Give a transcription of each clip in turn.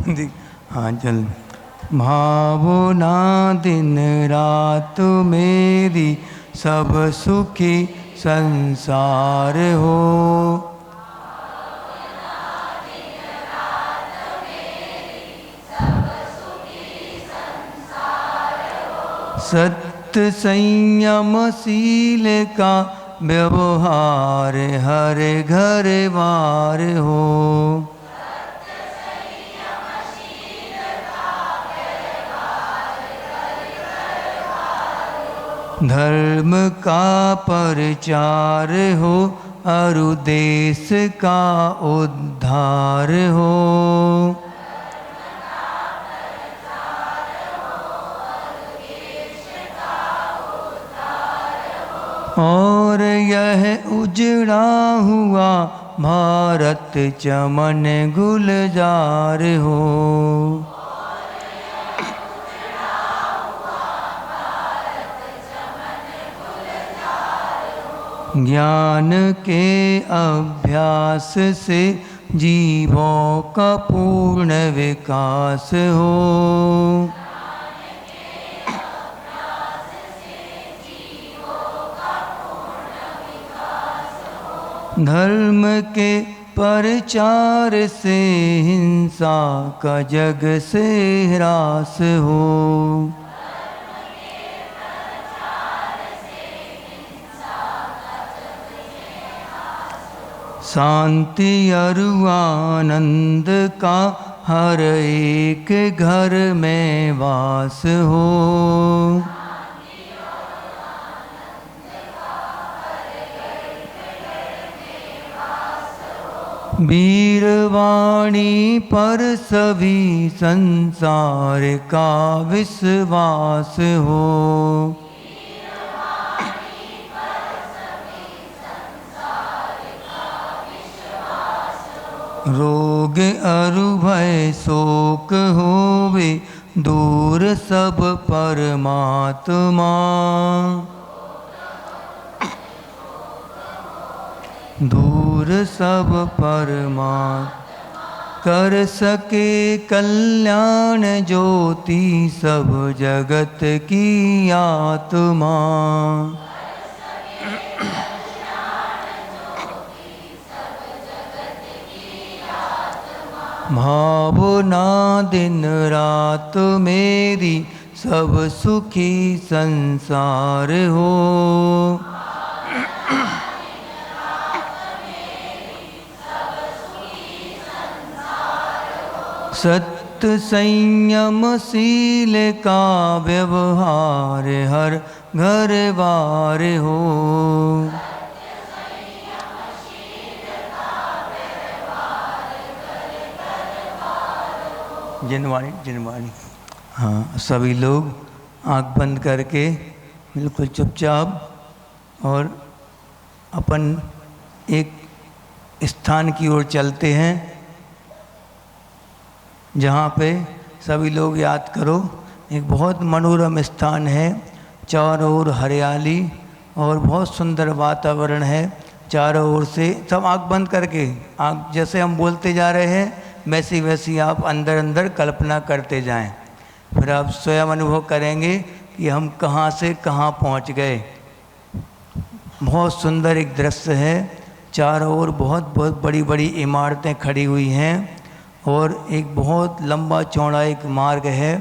हाँ चल। भावना दिन रात मेरी सब सुखी संसार हो। सत्य संयम शील का व्यवहार हर घर बार हो। धर्म का प्रचार हो और देश का उद्धार हो। और यह उजड़ा हुआ भारत चमन गुलजार हो। ज्ञान के अभ्यास से जीवों का पूर्ण विकास हो। धर्म के प्रचार से हिंसा का जग से ह्रास हो। शांति और आनंद का हर एक घर में वास हो। वीरवाणी पर सभी संसार का विश्वास हो। रोग और भय शोक होवे दूर सब परमात्मा। दूर सब परमात्मा। कर सके कल्याण ज्योति सब जगत की आत्मा। भावना दिन रात मेरी सब सुखी संसार हो। सत्य संयम शील का व्यवहार हर घर बार हो। जिनवाणी। हाँ, सभी लोग आँख बंद करके बिल्कुल चुपचाप और अपन एक स्थान की ओर चलते हैं जहाँ पे सभी लोग याद करो एक बहुत मनोरम स्थान है। चारों ओर हरियाली और बहुत सुंदर वातावरण है। चारों ओर से सब आँख बंद करके, आँख जैसे हम बोलते जा रहे हैं वैसी वैसी आप अंदर अंदर कल्पना करते जाएं। फिर आप स्वयं अनुभव करेंगे कि हम कहाँ से कहाँ पहुँच गए। बहुत सुंदर एक दृश्य है। चारों ओर बहुत बहुत बड़ी बड़ी इमारतें खड़ी हुई हैं और एक बहुत लंबा चौड़ा एक मार्ग है।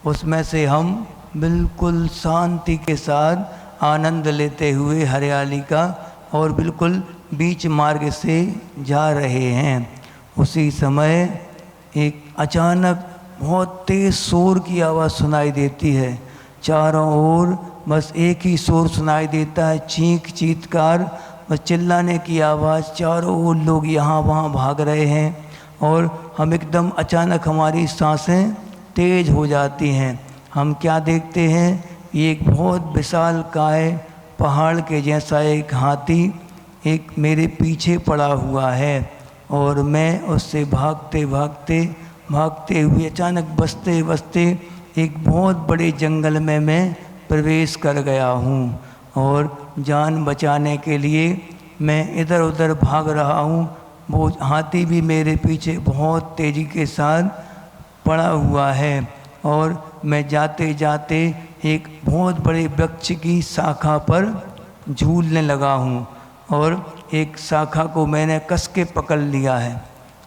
उसमें से हम बिल्कुल शांति के साथ आनंद लेते हुए हरियाली का और बिल्कुल बीच मार्ग से जा रहे हैं। उसी समय एक अचानक बहुत तेज़ शोर की आवाज़ सुनाई देती है। चारों ओर बस एक ही शोर सुनाई देता है, चीख चीत्कार, बस चिल्लाने की आवाज़। चारों ओर लोग यहाँ वहाँ भाग रहे हैं और हम एकदम अचानक हमारी सांसें तेज़ हो जाती हैं। हम क्या देखते हैं, ये एक बहुत विशालकाय पहाड़ के जैसा एक हाथी एक मेरे पीछे पड़ा हुआ है और मैं उससे भागते भागते भागते हुए अचानक बसते बसते एक बहुत बड़े जंगल में मैं प्रवेश कर गया हूँ और जान बचाने के लिए मैं इधर उधर भाग रहा हूँ। वो हाथी भी मेरे पीछे बहुत तेज़ी के साथ पड़ा हुआ है। और मैं जाते जाते एक बहुत बड़े वृक्ष की शाखा पर झूलने लगा हूँ और एक शाखा को मैंने कस के पकड़ लिया है।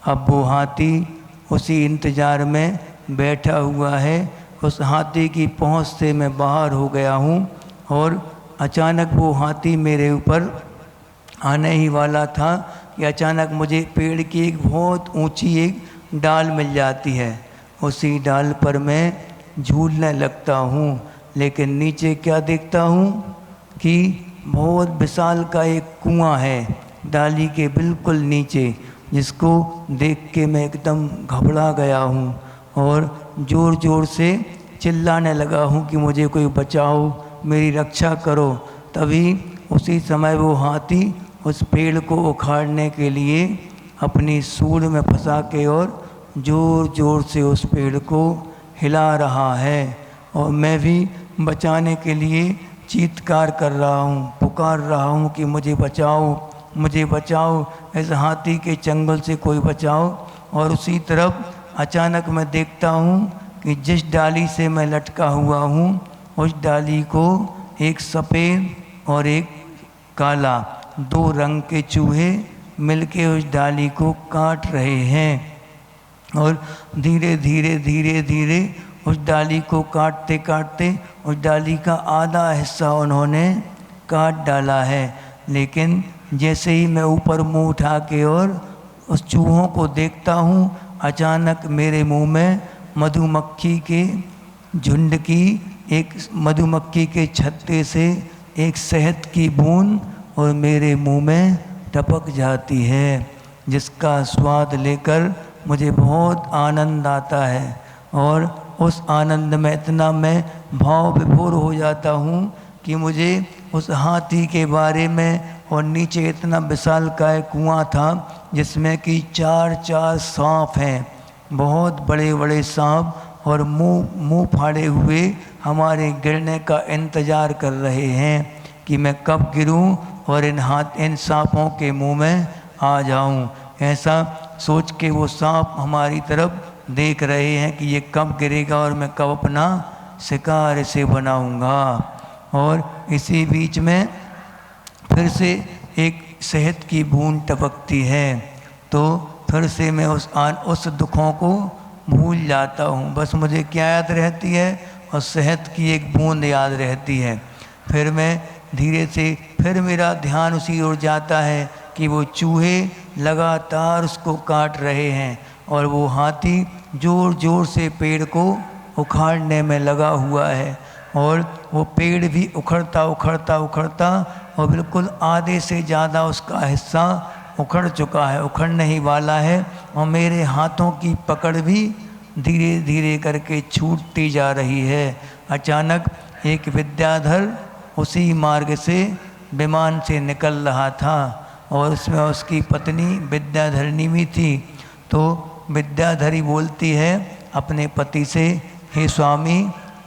अब वो हाथी उसी इंतज़ार में बैठा हुआ है। उस हाथी की पहुँच से मैं बाहर हो गया हूँ और अचानक वो हाथी मेरे ऊपर आने ही वाला था कि अचानक मुझे पेड़ की एक बहुत ऊंची एक डाल मिल जाती है। उसी डाल पर मैं झूलने लगता हूँ, लेकिन नीचे क्या देखता हूँ कि बहुत विशाल का एक कुआं है डाली के बिल्कुल नीचे, जिसको देख के मैं एकदम घबरा गया हूँ और ज़ोर ज़ोर से चिल्लाने लगा हूँ कि मुझे कोई बचाओ, मेरी रक्षा करो। तभी उसी समय वो हाथी उस पेड़ को उखाड़ने के लिए अपनी सूंड में फंसा के और ज़ोर ज़ोर से उस पेड़ को हिला रहा है और मैं भी बचाने के लिए चीत्कार कर रहा हूँ, पुकार रहा हूँ कि मुझे बचाओ, मुझे बचाओ, इस हाथी के चंगुल से कोई बचाओ। और उसी तरफ अचानक मैं देखता हूँ कि जिस डाली से मैं लटका हुआ हूँ उस डाली को एक सफ़ेद और एक काला, दो रंग के चूहे मिलके उस डाली को काट रहे हैं और धीरे धीरे धीरे धीरे उस डाली को काटते काटते उस डाली का आधा हिस्सा उन्होंने काट डाला है। लेकिन जैसे ही मैं ऊपर मुंह उठा के और उस चूहों को देखता हूँ, अचानक मेरे मुंह में मधुमक्खी के झुंड की एक मधुमक्खी के छत्ते से एक शहद की बूंद और मेरे मुंह में टपक जाती है, जिसका स्वाद लेकर मुझे बहुत आनंद आता है। और उस आनंद में इतना मैं भाव विभोर हो जाता हूँ कि मुझे उस हाथी के बारे में, और नीचे इतना विशालकाय कुआं था जिसमें कि 4 सांप हैं, बहुत बड़े बड़े सांप, और मुंह फाड़े हुए हमारे गिरने का इंतज़ार कर रहे हैं कि मैं कब गिरूं और इन सांपों के मुंह में आ जाऊं। ऐसा सोच के वो सांप हमारी तरफ देख रहे हैं कि ये कब गिरेगा और मैं कब अपना शिकार इसे बनाऊंगा। और इसी बीच में फिर से एक शहद की बूंद टपकती है, तो फिर से मैं उस दुखों को भूल जाता हूँ। बस मुझे क्या याद रहती है, और शहद की एक बूंद याद रहती है। फिर मैं धीरे से फिर मेरा ध्यान उसी ओर जाता है कि वो चूहे लगातार उसको काट रहे हैं और वो हाथी ज़ोर ज़ोर से पेड़ को उखाड़ने में लगा हुआ है, और वो पेड़ भी उखड़ता उखड़ता उखड़ता और बिल्कुल आधे से ज़्यादा उसका हिस्सा उखड़ चुका है, उखड़ने ही वाला है। और मेरे हाथों की पकड़ भी धीरे धीरे करके छूटती जा रही है। अचानक एक विद्याधर उसी मार्ग से विमान से निकल रहा था और उसमें उसकी पत्नी विद्याधरणी भी थी। तो विद्याधरी बोलती है अपने पति से, हे स्वामी,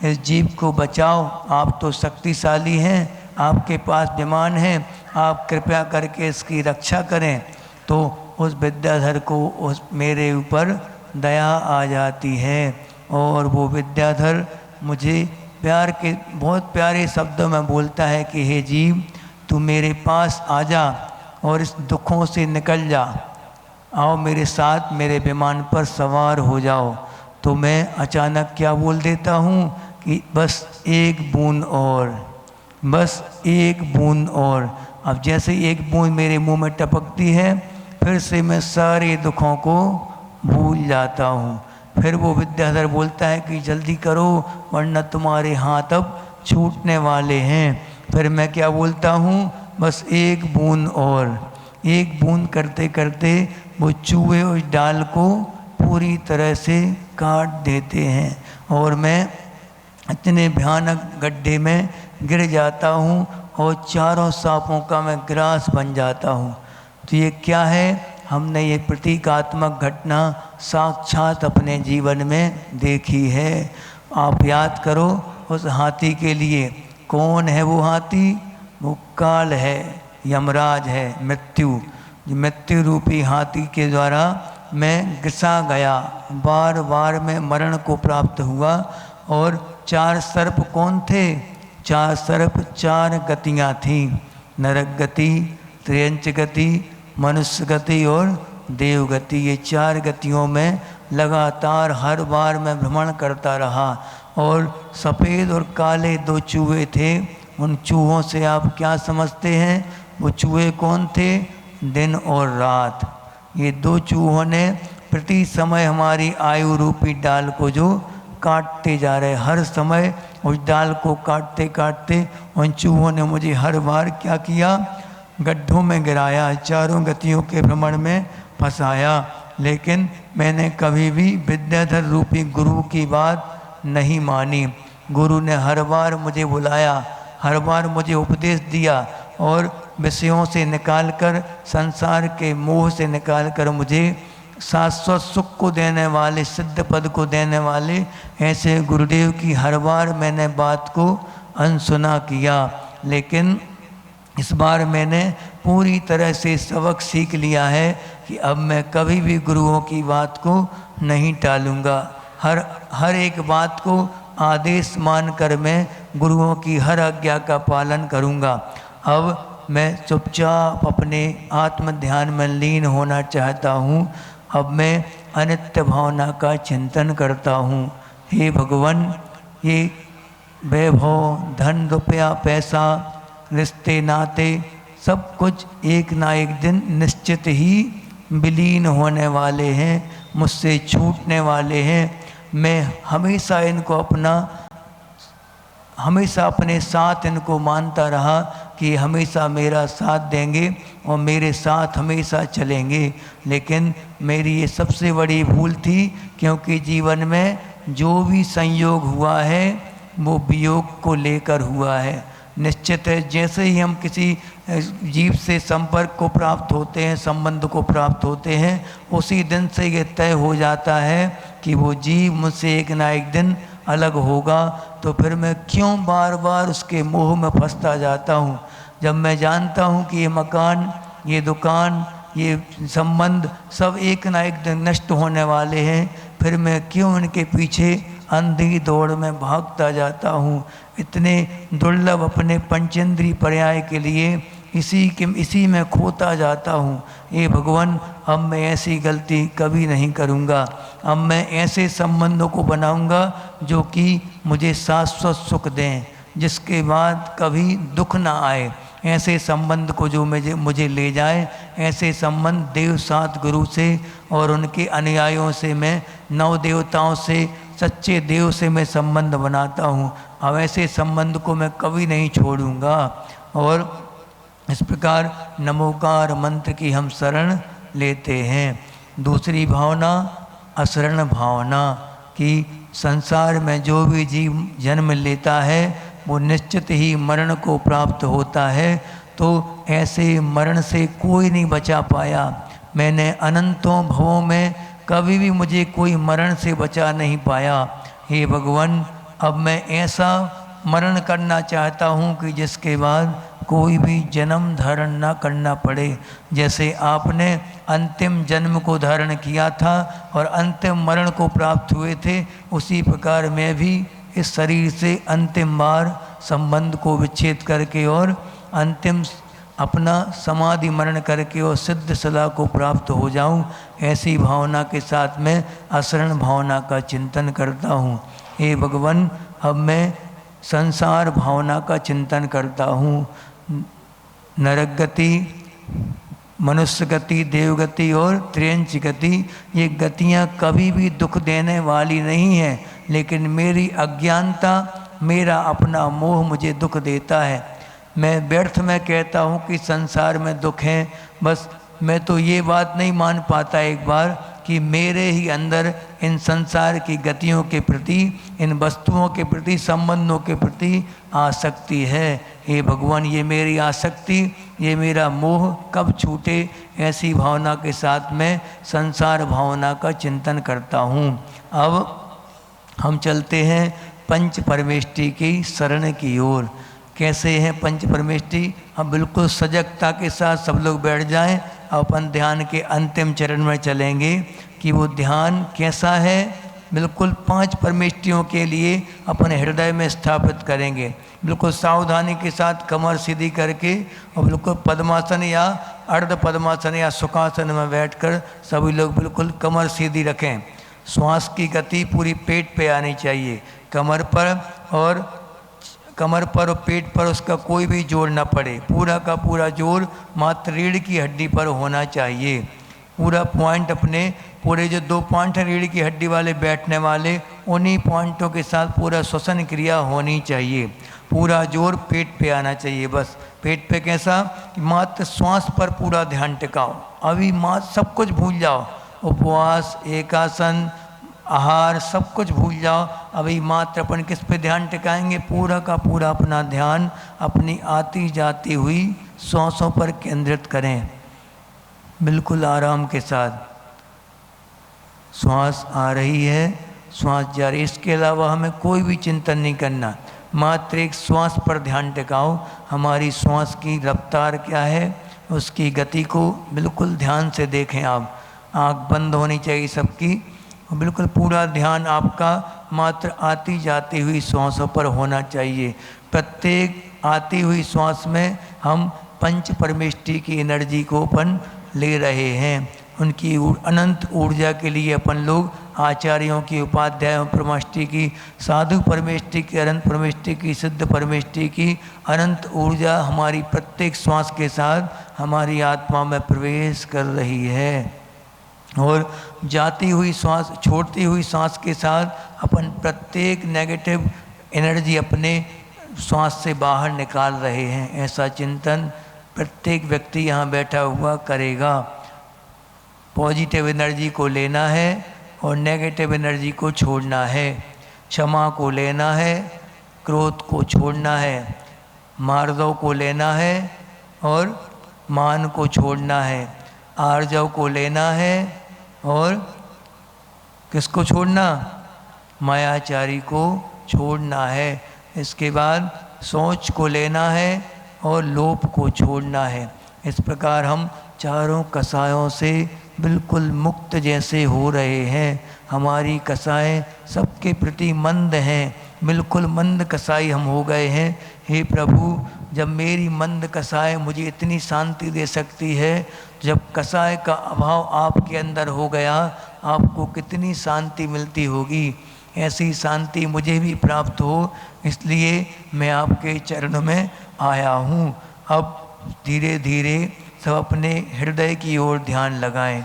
इस जीव को बचाओ, आप तो शक्तिशाली हैं, आपके पास विमान है, आप कृपया करके इसकी रक्षा करें। तो उस विद्याधर को उस मेरे ऊपर दया आ जाती है और वो विद्याधर मुझे प्यार के बहुत प्यारे शब्दों में बोलता है कि हे जीव, तू मेरे पास आ जा और इस दुखों से निकल जा, आओ मेरे साथ मेरे विमान पर सवार हो जाओ। तो मैं अचानक क्या बोल देता हूँ कि बस एक बूंद और, बस एक बूंद और। अब जैसे एक बूंद मेरे मुंह में टपकती है, फिर से मैं सारे दुखों को भूल जाता हूँ। फिर वो विद्याधर बोलता है कि जल्दी करो वरना तुम्हारे हाथ अब छूटने वाले हैं। फिर मैं क्या बोलता हूँ, बस एक बूंद और। एक बूंद करते करते वो चूहे उस डाल को पूरी तरह से काट देते हैं और मैं इतने भयानक गड्ढे में गिर जाता हूँ और चारों सांपों का मैं ग्रास बन जाता हूँ। तो ये क्या है, हमने ये प्रतीकात्मक घटना साक्षात अपने जीवन में देखी है। आप याद करो उस हाथी के लिए, कौन है वो हाथी? वो काल है, यमराज है, मृत्यु। मृत्यु रूपी हाथी के द्वारा मैं घिसा गया, बार बार मैं मरण को प्राप्त हुआ। और 4 सर्प कौन थे? 4 सर्प 4 गतियाँ थीं, नरक गति, त्र्यंच गति, मनुष्य गति और देवगति। ये 4 गतियों में लगातार हर बार मैं भ्रमण करता रहा। और सफ़ेद और काले 2 चूहे थे। उन चूहों से आप क्या समझते हैं? वो चूहे कौन थे? दिन और रात। ये 2 चूहों ने प्रति समय हमारी आयु रूपी डाल को जो काटते जा रहे, हर समय उस डाल को काटते काटते उन चूहों ने मुझे हर बार क्या किया? गड्ढों में गिराया, चारों गतियों के भ्रमण में फंसाया। लेकिन मैंने कभी भी विद्याधर रूपी गुरु की बात नहीं मानी। गुरु ने हर बार मुझे बुलाया, हर बार मुझे उपदेश दिया और विषयों से निकालकर, संसार के मोह से निकालकर मुझे शाश्वत सुख को देने वाले, सिद्ध पद को देने वाले ऐसे गुरुदेव की हर बार मैंने बात को अनसुना किया। लेकिन इस बार मैंने पूरी तरह से सबक सीख लिया है कि अब मैं कभी भी गुरुओं की बात को नहीं टालूंगा। हर एक बात को आदेश मानकर मैं गुरुओं की हर आज्ञा का पालन करूंगा। अब मैं चुपचाप अपने आत्म ध्यान में लीन होना चाहता हूँ। अब मैं अनित्य भावना का चिंतन करता हूँ। हे भगवान, ये वैभव, धन, रुपया, पैसा, रिश्ते नाते सब कुछ एक ना एक दिन निश्चित ही विलीन होने वाले हैं, मुझसे छूटने वाले हैं। मैं हमेशा इनको हमेशा अपने साथ इनको मानता रहा कि हमेशा मेरा साथ देंगे और मेरे साथ हमेशा चलेंगे। लेकिन मेरी ये सबसे बड़ी भूल थी, क्योंकि जीवन में जो भी संयोग हुआ है वो वियोग को लेकर हुआ है। निश्चित है, जैसे ही हम किसी जीव से संपर्क को प्राप्त होते हैं, संबंध को प्राप्त होते हैं, उसी दिन से ये तय हो जाता है कि वो जीव मुझसे एक ना एक दिन अलग होगा। तो फिर मैं क्यों बार बार उसके मोह में फंसता जाता हूँ, जब मैं जानता हूँ कि ये मकान, ये दुकान, ये संबंध सब एक ना एक दिन नष्ट होने वाले हैं। फिर मैं क्यों इनके पीछे अंधी दौड़ में भागता जाता हूँ। इतने दुर्लभ अपने पंचेंद्रीय पर्याय के लिए इसी में खोता जाता हूँ। ये भगवान, अब मैं ऐसी गलती कभी नहीं करूँगा। अब मैं ऐसे संबंधों को बनाऊँगा जो कि मुझे शाश्वत सुख दें, जिसके बाद कभी दुख ना आए। ऐसे संबंध को जो मुझे ले जाए, ऐसे संबंध देव सात गुरु से और उनके अनुयायियों से, मैं 9 देवताओं से, सच्चे देव से मैं संबंध बनाता हूँ। अब ऐसे संबंध को मैं कभी नहीं छोड़ूंगा। और इस प्रकार नमोकार मंत्र की हम शरण लेते हैं। दूसरी भावना अशरण भावना कि संसार में जो भी जीव जन्म लेता है वो निश्चित ही मरण को प्राप्त होता है। तो ऐसे मरण से कोई नहीं बचा पाया। मैंने अनंतों भवों में कभी भी मुझे कोई मरण से बचा नहीं पाया। हे भगवान, अब मैं ऐसा मरण करना चाहता हूँ कि जिसके बाद कोई भी जन्म धारण ना करना पड़े। जैसे आपने अंतिम जन्म को धारण किया था और अंतिम मरण को प्राप्त हुए थे, उसी प्रकार मैं भी इस शरीर से अंतिम बार संबंध को विच्छेद करके और अंतिम अपना समाधि मरण करके और सिद्ध सदा को प्राप्त हो जाऊं, ऐसी भावना के साथ मैं अशरण भावना का चिंतन करता हूँ। हे भगवान, अब मैं संसार भावना का चिंतन करता हूँ। नरक गति, मनुष्य गति, देवगति और त्र्यंच गति, ये गतियाँ कभी भी दुख देने वाली नहीं हैं, लेकिन मेरी अज्ञानता, मेरा अपना मोह मुझे दुख देता है। मैं व्यर्थ में कहता हूँ कि संसार में दुख है, बस मैं तो ये बात नहीं मान पाता एक बार कि मेरे ही अंदर इन संसार की गतियों के प्रति, इन वस्तुओं के प्रति, संबंधों के प्रति आसक्ति है। हे भगवान, ये मेरी आसक्ति, ये मेरा मोह कब छूटे, ऐसी भावना के साथ मैं संसार भावना का चिंतन करता हूँ। अब हम चलते हैं पंच परमेष्टि की शरण की ओर। कैसे हैं पंच परमेष्टि? अब बिल्कुल सजगता के साथ सब लोग बैठ जाएं, अपन ध्यान के अंतिम चरण में चलेंगे कि वो ध्यान कैसा है। बिल्कुल 5 परमेष्टियों के लिए अपने हृदय में स्थापित करेंगे। बिल्कुल सावधानी के साथ कमर सीधी करके और बिल्कुल पद्मासन या अर्ध पद्मासन या सुखासन में बैठकर सभी लोग बिल्कुल कमर सीधी रखें। श्वास की गति पूरी पेट पे आनी चाहिए, कमर पर और पेट पर उसका कोई भी जोर न पड़े। पूरा का पूरा जोर मात्र रीढ़ की हड्डी पर होना चाहिए। पूरा पॉइंट अपने पूरे जो 2 पॉइंट है रीढ़ की हड्डी वाले बैठने वाले, उन्हीं पॉइंटों के साथ पूरा श्वसन क्रिया होनी चाहिए। पूरा जोर पेट पे आना चाहिए। बस पेट पे कैसा, मात्र श्वास पर पूरा ध्यान टिकाओ। अभी मात्र सब कुछ भूल जाओ, उपवास, एकासन, आहार सब कुछ भूल जाओ। अभी मात्र अपन किस पे ध्यान टिकाएंगे, पूरा का पूरा अपना ध्यान अपनी आती जाती हुई सांसों पर केंद्रित करें। बिल्कुल आराम के साथ श्वास आ रही है, श्वास जा रही है, इसके अलावा हमें कोई भी चिंतन नहीं करना। मात्र एक श्वास पर ध्यान टिकाओ। हमारी श्वास की रफ्तार क्या है, उसकी गति को बिल्कुल ध्यान से देखें आप। आँख बंद होनी चाहिए सबकी और बिल्कुल पूरा ध्यान आपका मात्र आती जाती हुई श्वासों पर होना चाहिए। प्रत्येक आती हुई श्वास में हम पंच परमेष्टि की एनर्जी को अपन ले रहे हैं। उनकी अनंत ऊर्जा के लिए अपन लोग आचार्यों की, उपाध्यायों परमेष्टि की, साधु परमेष्टि की, अनंत परमेष्टि की, सिद्ध परमेष्टि की अनंत ऊर्जा हमारी प्रत्येक श्वास के साथ हमारी आत्मा में प्रवेश कर रही है। और जाती हुई श्वास, छोड़ती हुई सांस के साथ अपन प्रत्येक नेगेटिव एनर्जी अपने श्वास से बाहर निकाल रहे हैं। ऐसा चिंतन प्रत्येक व्यक्ति यहाँ बैठा हुआ करेगा। पॉजिटिव एनर्जी को लेना है और नेगेटिव एनर्जी को छोड़ना है। क्षमा को लेना है, क्रोध को छोड़ना है। मार्दव को लेना है और मान को छोड़ना है। आर्जव को लेना है और किसको छोड़ना, मायाचारी को छोड़ना है। इसके बाद सोच को लेना है और लोभ को छोड़ना है। इस प्रकार हम चारों कसायों से बिल्कुल मुक्त जैसे हो रहे हैं। हमारी कसाएं सबके प्रति मंद हैं, बिल्कुल मंद कसाई हम हो गए हैं। हे प्रभु, जब मेरी मंद कसाय मुझे इतनी शांति दे सकती है, जब कसाय का अभाव आपके अंदर हो गया, आपको कितनी शांति मिलती होगी। ऐसी शांति मुझे भी प्राप्त हो, इसलिए मैं आपके चरणों में आया हूँ। अब धीरे धीरे सब अपने हृदय की ओर ध्यान लगाएं।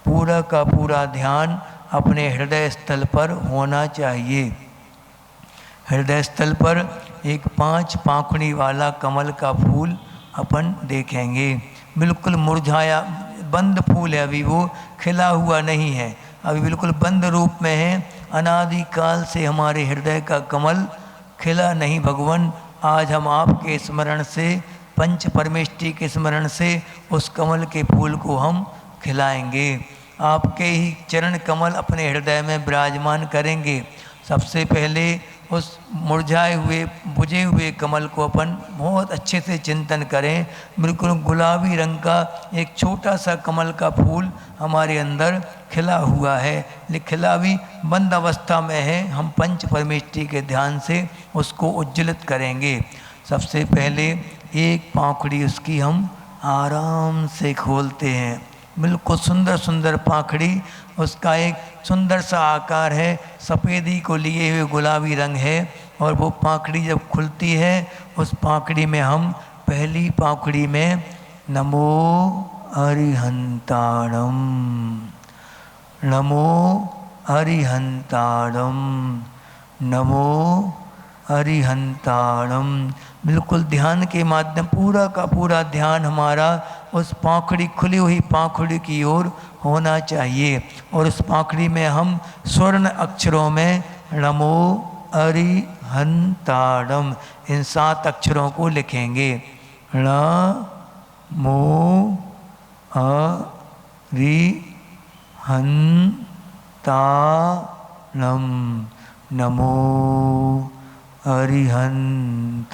पूरा का पूरा ध्यान अपने हृदय स्थल पर होना चाहिए। हृदय स्थल पर एक 5 पाखुड़ी वाला कमल का फूल अपन देखेंगे। बिल्कुल मुरझाया बंद फूल है, अभी वो खिला हुआ नहीं है, अभी बिल्कुल बंद रूप में है। अनादि काल से हमारे हृदय का कमल खिला नहीं भगवान। आज हम आपके स्मरण से, पंच परमेष्टि के स्मरण से उस कमल के फूल को हम खिलाएंगे। आपके ही चरण कमल अपने हृदय में विराजमान करेंगे। सबसे पहले उस मुरझाए हुए, बुझे हुए कमल को अपन बहुत अच्छे से चिंतन करें। बिल्कुल गुलाबी रंग का एक छोटा सा कमल का फूल हमारे अंदर खिला हुआ है, लेकिन खिला भी बंद अवस्था में है। हम पंच परमेष्टि के ध्यान से उसको उज्ज्वलित करेंगे। सबसे पहले एक पाखुड़ी उसकी हम आराम से खोलते हैं। बिल्कुल सुंदर सुंदर पाखड़ी, उसका एक सुंदर सा आकार है, सफ़ेदी को लिए हुए गुलाबी रंग है। और वो पाखड़ी जब खुलती है, उस पाखड़ी में हम पहली पाखड़ी में नमो अरिहंताणम, नमो अरिहंताणम, नमो अरिहंताणम। बिल्कुल ध्यान के माध्यम पूरा का पूरा ध्यान हमारा उस पाखड़ी, खुली हुई पाखड़ी की ओर होना चाहिए। और उस पाखड़ी में हम स्वर्ण अक्षरों में नमो अरिहंताणम इन 7 अक्षरों को लिखेंगे। नमो अरिहंताणम, नमो अरिहंताणम।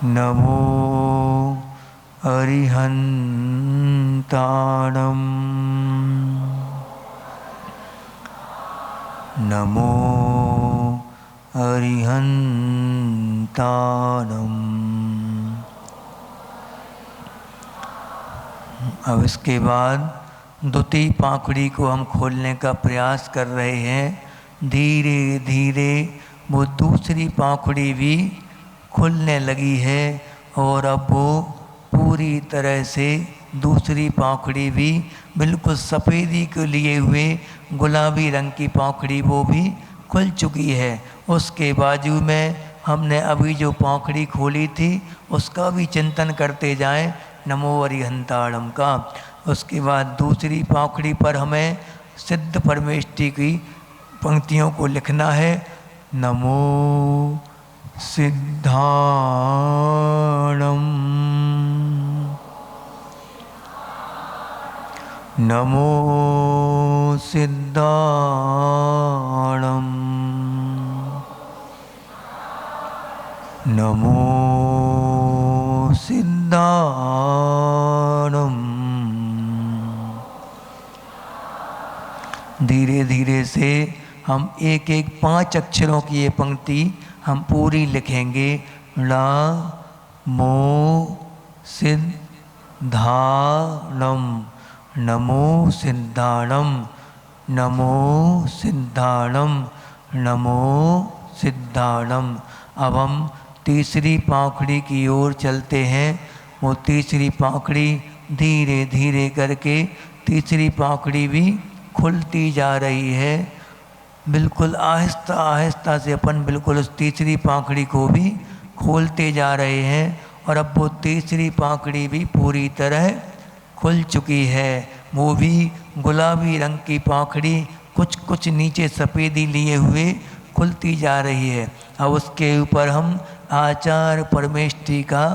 नमो अरिहन्ताणं नमो अरिहन्ताणं। अब इसके बाद द्वितीय पाखुड़ी को हम खोलने का प्रयास कर रहे हैं। धीरे धीरे वो दूसरी पाखुड़ी भी खुलने लगी है और अब वो पूरी तरह से दूसरी पाखुड़ी भी बिल्कुल सफ़ेदी को लिए हुए गुलाबी रंग की पाखुड़ी वो भी खुल चुकी है। उसके बाजू में हमने अभी जो पाखुड़ी खोली थी उसका भी चिंतन करते जाएं, नमो अरिहंताणम का। उसके बाद दूसरी पाखुड़ी पर हमें सिद्ध परमेष्ठी की पंक्तियों को लिखना है। नमो सिद्धाणम नमो सिद्धाणम नमो सिद्धाणम। धीरे धीरे से हम एक एक 5 अक्षरों की ये पंक्ति हम पूरी लिखेंगे। ला मो सिद्धाणम नमो सिद्धाणम नमो सिद्धाणम नमो सिद्धाणम। अब हम तीसरी पाखुड़ी की ओर चलते हैं। वो तीसरी पाखुड़ी धीरे धीरे करके तीसरी पाखुड़ी भी खुलती जा रही है। बिल्कुल आहिस्ता आहिस्ता से अपन बिल्कुल उस तीसरी पाखुड़ी को भी खोलते जा रहे हैं और अब वो तीसरी पाखुड़ी भी पूरी तरह खुल चुकी है। वो भी गुलाबी रंग की पाखुड़ी कुछ कुछ नीचे सफ़ेदी लिए हुए खुलती जा रही है। अब उसके ऊपर हम आचार्य परमेष्ठी का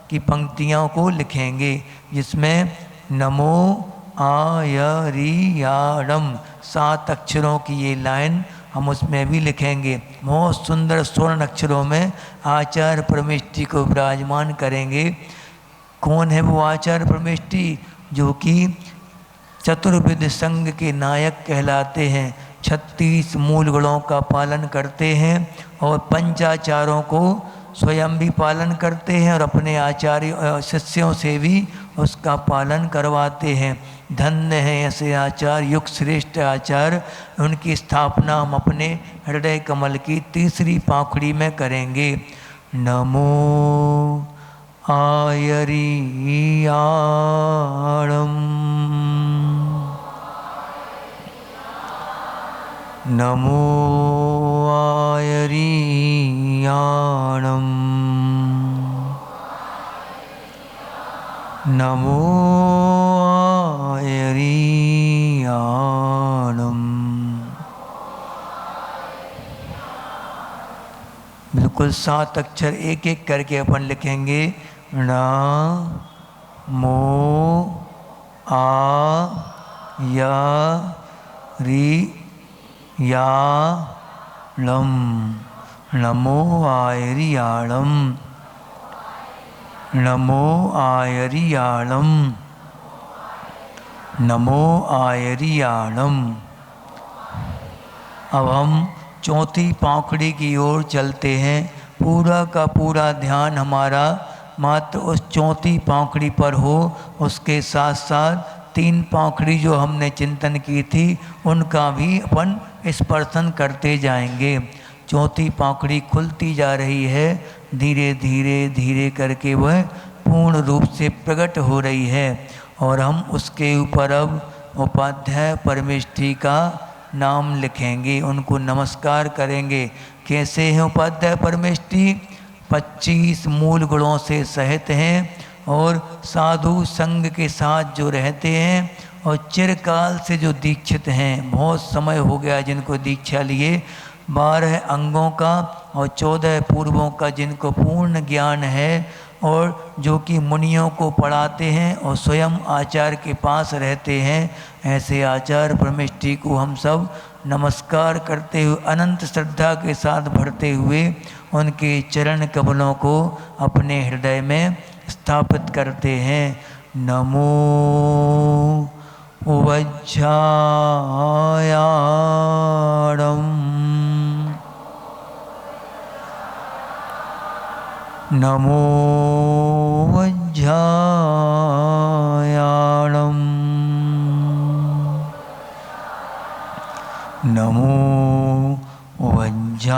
की पंक्तियों को लिखेंगे, जिसमें नमो आयरियाणम 7 अक्षरों की ये लाइन हम उसमें भी लिखेंगे। बहुत सुंदर स्वर्ण अक्षरों में आचार्य परमेष्ठी को विराजमान करेंगे। कौन है वो आचार्य परमेष्ठी? जो कि चतुर्विध संघ के नायक कहलाते हैं, 36 मूल गुणों का पालन करते हैं और पंचाचारों को स्वयं भी पालन करते हैं और अपने आचार्य शिष्यों से भी उसका पालन करवाते हैं। धन्य है ऐसे आचार्य, युग श्रेष्ठ आचार्य। उनकी स्थापना हम अपने हृदय कमल की तीसरी पाखुड़ी में करेंगे। नमो आयरियाणम नमो आयरियाणम नमो आयरियाणम। बिल्कुल 7 अक्षर एक एक करके अपन लिखेंगे। ना मो आ या री या लम नमो आयरियाणम नमो आयरियाणम नमो आयरियाणम। अब हम चौथी पाखुड़ी की ओर चलते हैं। पूरा का पूरा ध्यान हमारा मात्र उस चौथी पाखुड़ी पर हो। उसके साथ साथ 3 पाखुड़ी जो हमने चिंतन की थी उनका भी अपन स्पर्शन करते जाएंगे। चौथी पाखुड़ी खुलती जा रही है। धीरे धीरे धीरे करके वह पूर्ण रूप से प्रकट हो रही है और हम उसके ऊपर अब उपाध्याय परमेष्ठी का नाम लिखेंगे, उनको नमस्कार करेंगे। कैसे हैं उपाध्याय परमेष्ठी? 25 मूल गुणों से सहित हैं और साधु संघ के साथ जो रहते हैं और चिरकाल से जो दीक्षित हैं, बहुत समय हो गया जिनको दीक्षा लिए, 12 अंगों का और 14 पूर्वों का जिनको पूर्ण ज्ञान है और जो कि मुनियों को पढ़ाते हैं और स्वयं आचार्य के पास रहते हैं, ऐसे आचार्य परमेष्ठी को हम सब नमस्कार करते हुए अनंत श्रद्धा के साथ भरते हुए उनके चरण कमलों को अपने हृदय में स्थापित करते हैं। नमो वज्जायाणं नमो वज्जायाणं नमो वज्जायाणं।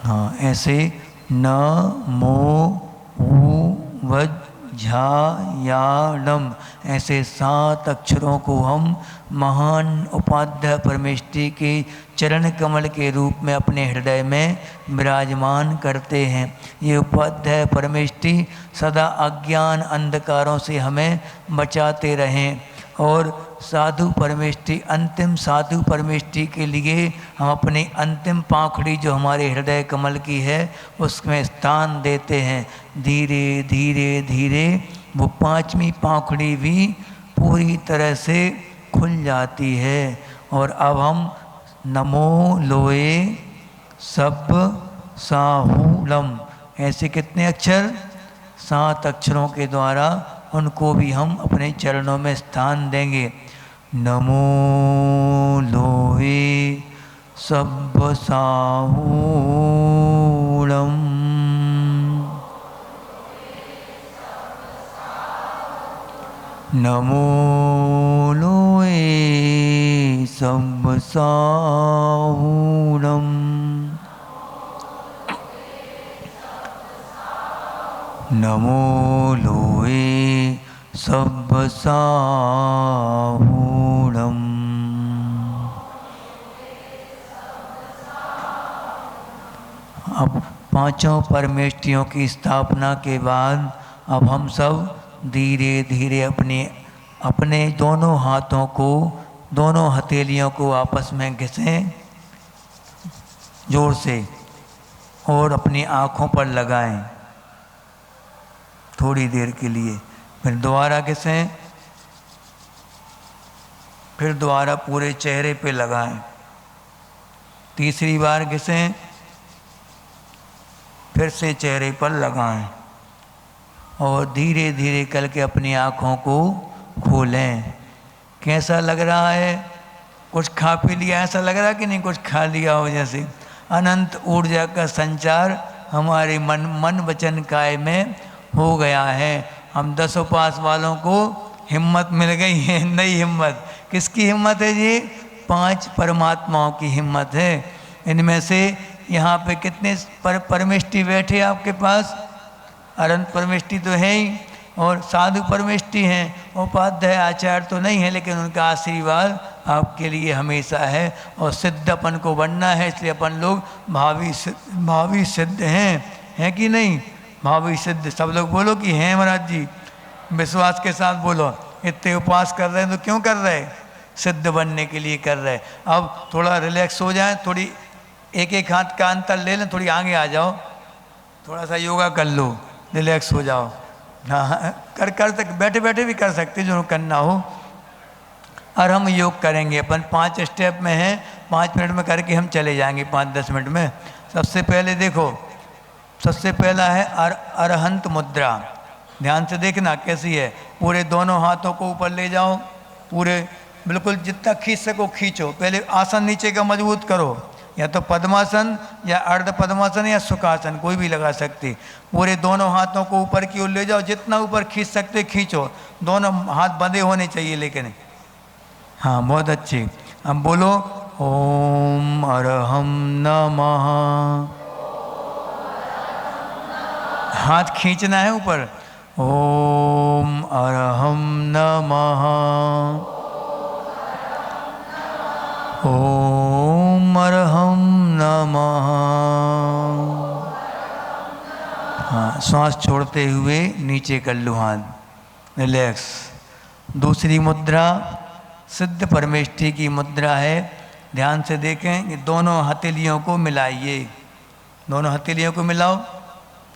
हाँ, ऐसे नमो वज्जायाणं ऐसे 7 अक्षरों को हम महान उपाध्याय परमेष्टि के चरण कमल के रूप में अपने हृदय में विराजमान करते हैं। ये उपाध्याय परमेष्टि सदा अज्ञान अंधकारों से हमें बचाते रहें और साधु परमेष्टि अंतिम साधु परमेष्टि के लिए हम अपनी अंतिम पाखड़ी जो हमारे हृदय कमल की है उसमें स्थान देते हैं। धीरे धीरे धीरे वो 5वीं पाखड़ी भी पूरी तरह से खुल जाती है और अब हम नमो लोए सब साहूलम ऐसे कितने अक्षर 7 अक्षरों के द्वारा उनको भी हम अपने चरणों में स्थान देंगे। नमो लोए सब साहूलम नमो लोए सब साहूलम नमो लोए सब साहूलम। अब 5 परमेष्टियों की स्थापना के बाद अब हम सब धीरे धीरे अपने दोनों हाथों को दोनों हथेलियों को आपस में घिसें जोर से और अपनी आँखों पर लगाएं थोड़ी देर के लिए, फिर दोबारा घिसें, फिर दोबारा पूरे चेहरे पे लगाएं, तीसरी बार घिसें, फिर से चेहरे पर लगाएं और धीरे धीरे करके अपनी आँखों को खोलें। कैसा लग रहा है? कुछ खा पी लिया ऐसा लग रहा है कि नहीं? कुछ खा लिया हो जैसे। अनंत ऊर्जा का संचार हमारे मन वचन काया में हो गया है। हम 10 उपास वालों को हिम्मत मिल गई है, नई हिम्मत। किसकी हिम्मत है जी? 5 परमात्माओं की हिम्मत है। इनमें से यहाँ पे कितने परमेष्टि बैठे आपके पास? अनंत परमेष्टि तो है ही और साधु परमेष्टि हैं। उपाध्याय आचार्य तो नहीं है, लेकिन उनका आशीर्वाद आपके लिए हमेशा है और सिद्ध अपन को बनना है, इसलिए अपन लोग भावी सिद्ध हैं कि नहीं? भावी सिद्ध सब लोग बोलो कि हैं महाराज जी, विश्वास के साथ बोलो। इतने उपास कर रहे हैं तो क्यों कर रहे? सिद्ध बनने के लिए कर रहे। अब थोड़ा रिलैक्स हो जाए, थोड़ी एक हाथ का अंतर ले लें, थोड़ी आगे आ जाओ, थोड़ा सा योगा कर लो, रिलैक्स हो जाओ। हाँ, कर तक बैठे बैठे भी कर सकते जो करना हो। और हम योग करेंगे, अपन 5 स्टेप में हैं, 5 मिनट में करके हम चले जाएंगे 5-10 मिनट में। सबसे पहले देखो, सबसे पहला है अरहंत मुद्रा। ध्यान से देखना कैसी है। पूरे दोनों हाथों को ऊपर ले जाओ, पूरे बिल्कुल जितना खींच सको खींचो। पहले आसन नीचे का मजबूत करो, या तो पद्मासन या अर्ध पद्मासन या सुखासन, कोई भी लगा सकते। पूरे दोनों हाथों को ऊपर की ओर ले जाओ, जितना ऊपर खींच सकते खींचो। दोनों हाथ बंधे होने चाहिए लेकिन। हाँ, बहुत अच्छे। अब बोलो ओम अरहम नमः। हाथ खींचना है ऊपर। ओम अरहम नमः। ओम अरहम नमः। हाँ, सांस छोड़ते हुए नीचे कर लो हाथ, रिलैक्स। दूसरी मुद्रा सिद्ध परमेष्टि की मुद्रा है। ध्यान से देखें कि दोनों हथेलियों को मिलाइए, दोनों हथेलियों को मिलाओ।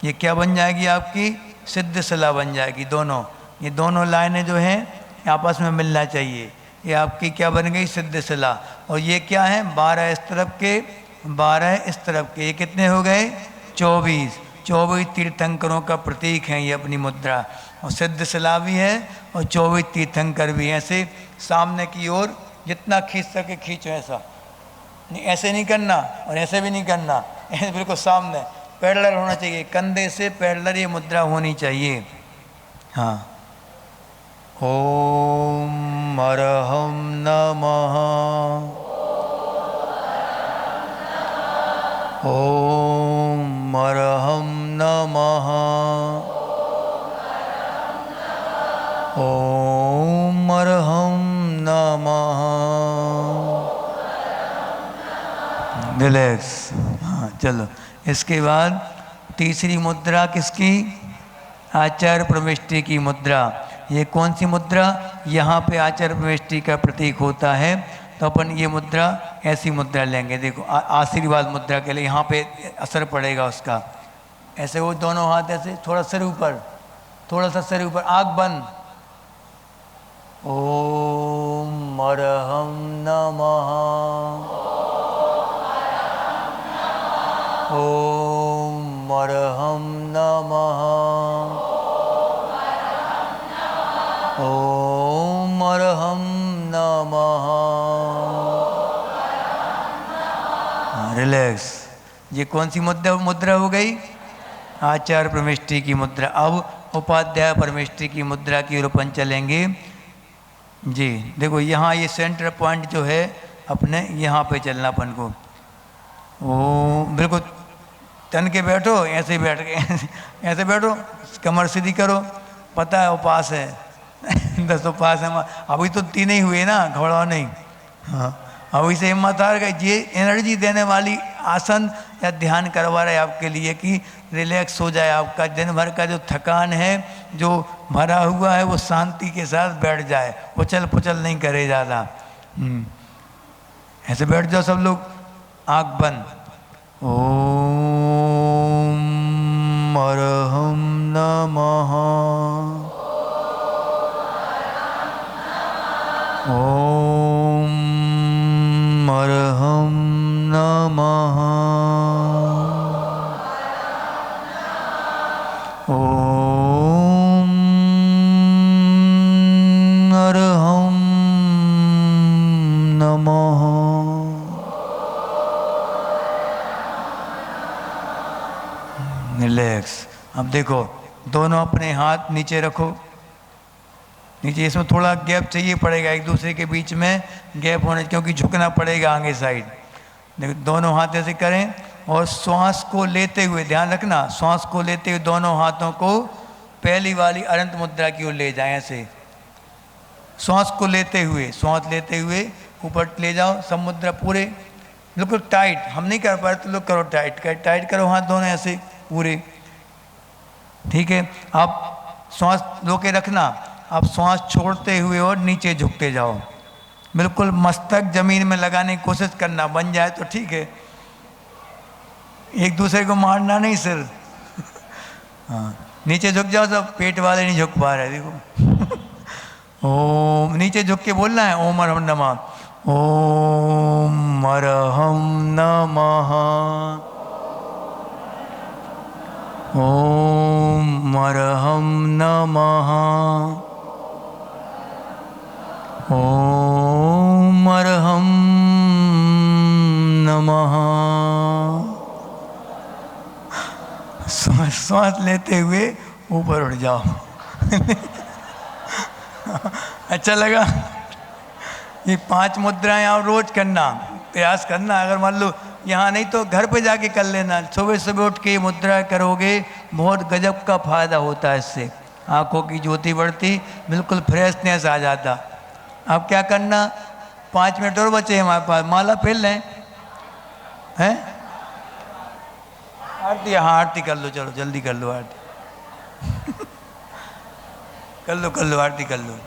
ये क्या बन जाएगी? आपकी सिद्ध शिला बन जाएगी। दोनों ये दोनों लाइनें जो हैं आपस में मिलना चाहिए। ये आपकी क्या बन गई? सिद्ध शिला। और ये क्या है? 12 इस तरफ के, 12 इस तरफ के, ये कितने हो गए? 24। 24 तीर्थंकरों का प्रतीक है ये अपनी मुद्रा। और सिद्ध शिला भी है और 24 तीर्थंकर भी हैं। ऐसे सामने की ओर जितना खींच सके खींचो, ऐसा नहीं, ऐसे नहीं करना और ऐसे भी नहीं करना, ऐसे बिल्कुल सामने पैरेलल होना चाहिए, कंधे से पैरेलल ये मुद्रा होनी चाहिए। हाँ, ओम अरहम नमः, ओम अरहम नमः, ओम अरहम नमः। रिलैक्स। हाँ चलो, इसके बाद तीसरी मुद्रा किसकी? आचार्य प्रविष्टि की मुद्रा। ये कौन सी मुद्रा? यहाँ पे आचार्य प्रविष्टि का प्रतीक होता है, तो अपन ये मुद्रा ऐसी मुद्रा लेंगे। देखो आशीर्वाद मुद्रा के लिए यहाँ पे असर पड़ेगा उसका। ऐसे वो दोनों हाथ ऐसे, थोड़ा सिर ऊपर, थोड़ा सा सिर ऊपर, आँख बंद। ओम अरहम नमः, ओम अरहम नमः, ओम अरहम नमः। रिलैक्स। ये कौन सी मुद्रा हो गई? आचार्य परमेष्टि की मुद्रा। अब उपाध्याय परमेष्टि की मुद्रा की ओर अपन चलेंगे जी। देखो यहाँ ये सेंटर पॉइंट जो है अपने यहाँ पे चलना अपन को। ओ बिल्कुल तन के बैठो, ऐसे बैठ के ऐसे बैठो, कमर सीधी करो। पता है उपास है 10 उपास है, अभी तो 3 ही हुए ना, घबराओ नहीं। हाँ, अभी से हिम्मत हार गई। ये एनर्जी देने वाली आसन या ध्यान करवा रहे आपके लिए कि रिलैक्स हो जाए, आपका दिन भर का जो थकान है, जो भरा हुआ है, वो शांति के साथ बैठ जाए, उछल पुछल नहीं करे ज़्यादा। ऐसे बैठ जाओ सब लोग, आँख बंद। ओम अरहम नमः, ओम अरहम नमः, ओम अरहम नमः। रिलैक्स। अब देखो दोनों अपने हाथ नीचे रखो, नीचे। इसमें थोड़ा गैप चाहिए पड़ेगा, एक दूसरे के बीच में गैप होने, क्योंकि झुकना पड़ेगा आगे साइड। देखो दोनों हाथ ऐसे करें और श्वास को लेते हुए, ध्यान रखना, श्वास को लेते हुए दोनों हाथों को पहली वाली अनंत मुद्रा की ओर ले जाएं। ऐसे श्वास को लेते हुए, श्वास लेते हुए ऊपर ले जाओ। सब मुद्रा पूरे बिल्कुल टाइट, हम नहीं कर पाए तो लोग करो टाइट, टाइट करो हाथ दोनों ऐसे पूरे, ठीक है। अब श्वास रोके रखना। अब श्वास छोड़ते हुए और नीचे झुकते जाओ, बिल्कुल मस्तक जमीन में लगाने की कोशिश करना, बन जाए तो ठीक है, एक दूसरे को मारना नहीं सिर। हाँ, नीचे झुक जाओ सब, पेट वाले नहीं झुक पा रहे, देखो। ओम, नीचे झुक के बोलना है ओम अरहम नमः, ओम अरहम नमः, ओम अरहम नमः, ओम अरहम नमः। श्वास लेते हुए ऊपर उठ जाओ। अच्छा लगा? ये 5 मुद्राएं आप रोज करना, प्रयास करना। अगर मान लो यहाँ नहीं तो घर पे जाके कर लेना। सुबह सुबह उठ के ये मुद्रा करोगे, बहुत गजब का फायदा होता है इससे। आंखों की ज्योति बढ़ती, बिल्कुल फ्रेशनेस आ जाता। अब क्या करना, 5 मिनट और बचे हमारे पास, माला पहन लें हैं? आरती, हाँ आरती कर लो, चलो जल्दी कर लो आरती। कर लो आरती कर लो।